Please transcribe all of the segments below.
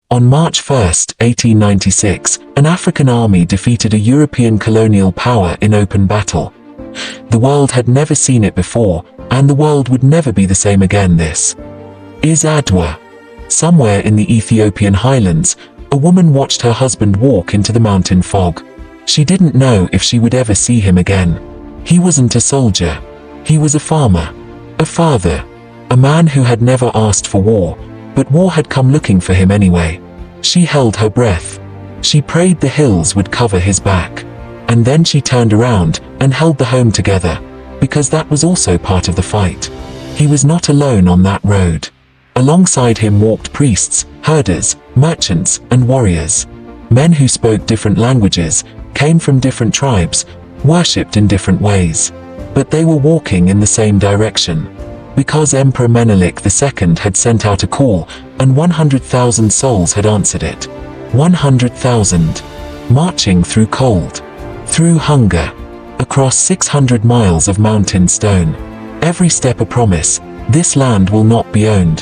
On March 1, 1896, an African army defeated a European colonial power in open battle. The world had never seen it before, and the world would never be the same again. This is Adwa. Somewhere in the Ethiopian highlands, a woman watched her husband walk into the mountain fog. She didn't know if she would ever see him again. He wasn't a soldier. He was a farmer, a father, a man who had never asked for war, but war had come looking for him anyway. She held her breath. She prayed the hills would cover his back. And then she turned around and held the home together, because that was also part of the fight. He was not alone on that road. Alongside him walked priests, herders, merchants, and warriors. Men who spoke different languages, came from different tribes, worshipped in different ways. But they were walking in the same direction. Because Emperor Menelik II had sent out a call, and 100,000 souls had answered it. 100,000. Marching through cold, through hunger, across 600 miles of mountain stone. Every step a promise, this land will not be owned.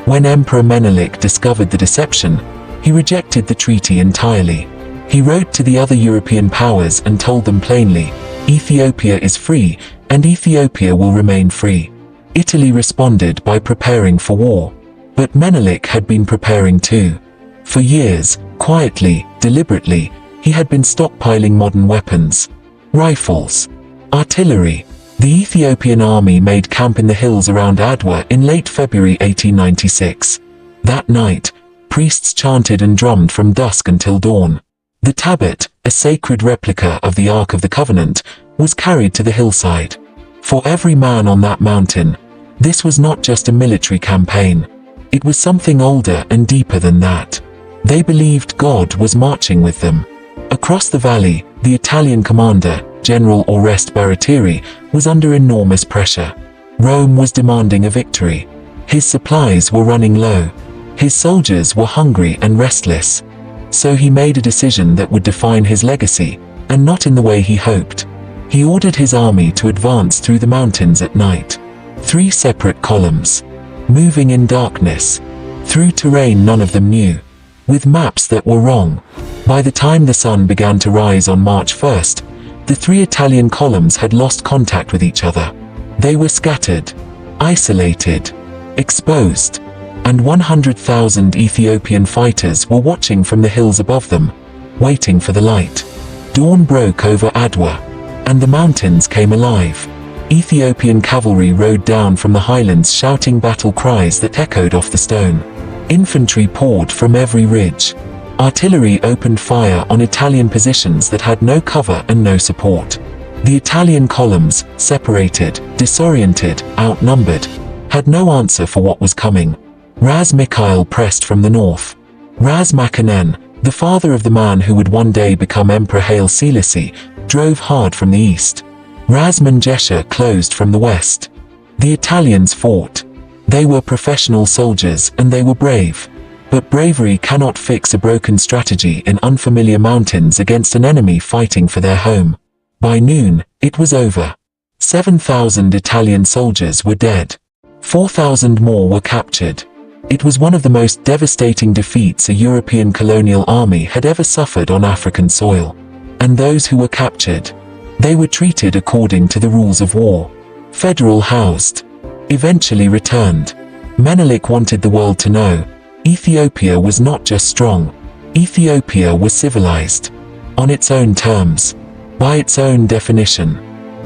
When Emperor Menelik discovered the deception, he rejected the treaty entirely. He wrote to the other European powers and told them plainly, Ethiopia is free, and Ethiopia will remain free. Italy responded by preparing for war. But Menelik had been preparing too. For years, quietly, deliberately, he had been stockpiling modern weapons. Rifles, artillery. The Ethiopian army made camp in the hills around Adwa in late February 1896. That night, priests chanted and drummed from dusk until dawn. The tablet, a sacred replica of the Ark of the Covenant, was carried to the hillside. For every man on that mountain, this was not just a military campaign. It was something older and deeper than that. They believed God was marching with them. Across the valley, the Italian commander, General Oreste Baratieri, was under enormous pressure. Rome was demanding a victory. His supplies were running low. His soldiers were hungry and restless. So he made a decision that would define his legacy, and not in the way he hoped. He ordered his army to advance through the mountains at night. 3 separate columns, moving in darkness, through terrain none of them knew, with maps that were wrong. By the time the sun began to rise on March 1st, the 3 Italian columns had lost contact with each other. They were scattered, isolated, exposed, and 100,000 Ethiopian fighters were watching from the hills above them, waiting for the light. Dawn broke over Adwa, and the mountains came alive. Ethiopian cavalry rode down from the highlands shouting battle cries that echoed off the stone. Infantry poured from every ridge. Artillery opened fire on Italian positions that had no cover and no support. The Italian columns, separated, disoriented, outnumbered, had no answer for what was coming. Ras Mikhail pressed from the north. Ras Makanen, the father of the man who would one day become Emperor Haile Selassie, drove hard from the east. Ras Mengesha closed from the west. The Italians fought. They were professional soldiers and they were brave. But bravery cannot fix a broken strategy in unfamiliar mountains against an enemy fighting for their home. By noon, it was over. 7,000 Italian soldiers were dead. 4,000 more were captured. It was one of the most devastating defeats a European colonial army had ever suffered on African soil. And those who were captured, they were treated according to the rules of war. Federal housed. Eventually returned. Menelik wanted the world to know, Ethiopia was not just strong. Ethiopia was civilized. On its own terms. By its own definition.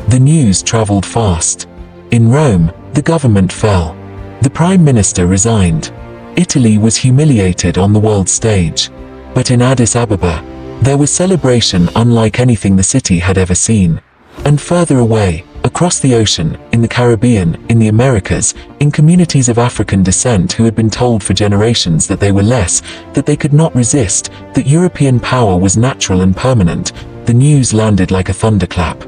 The news traveled fast. In Rome, the government fell. The prime minister resigned. Italy was humiliated on the world stage. But in Addis Ababa, there was celebration unlike anything the city had ever seen. And further away, across the ocean, in the Caribbean, in the Americas, in communities of African descent who had been told for generations that they were less, that they could not resist, that European power was natural and permanent, the news landed like a thunderclap.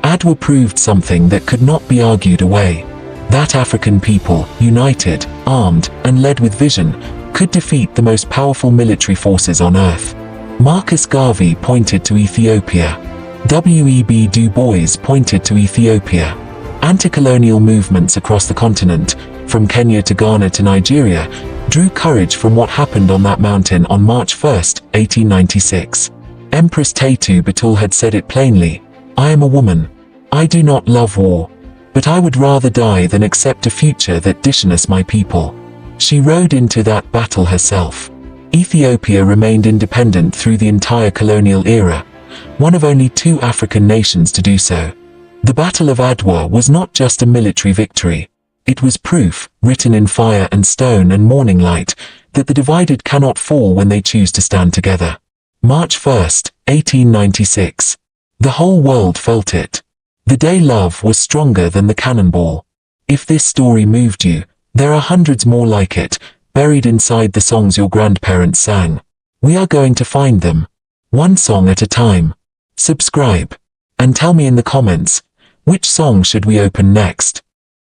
Adwa proved something that could not be argued away. That African people, united, armed, and led with vision, could defeat the most powerful military forces on earth. Marcus Garvey pointed to Ethiopia. W.E.B. Du Bois pointed to Ethiopia. Anti-colonial movements across the continent, from Kenya to Ghana to Nigeria, drew courage from what happened on that mountain on March 1st, 1896. Empress Taytu Betul had said it plainly, "I am a woman. I do not love war, but I would rather die than accept a future that dishonors my people." She rode into that battle herself. Ethiopia remained independent through the entire colonial era, one of only 2 African nations to do so. The Battle of Adwa was not just a military victory. It was proof, written in fire and stone and morning light, that the divided cannot fall when they choose to stand together. March 1st, 1896. The whole world felt it. The day love was stronger than the cannonball. If this story moved you, there are hundreds more like it, buried inside the songs your grandparents sang. We are going to find them, one song at a time. Subscribe, and tell me in the comments, which song should we open next?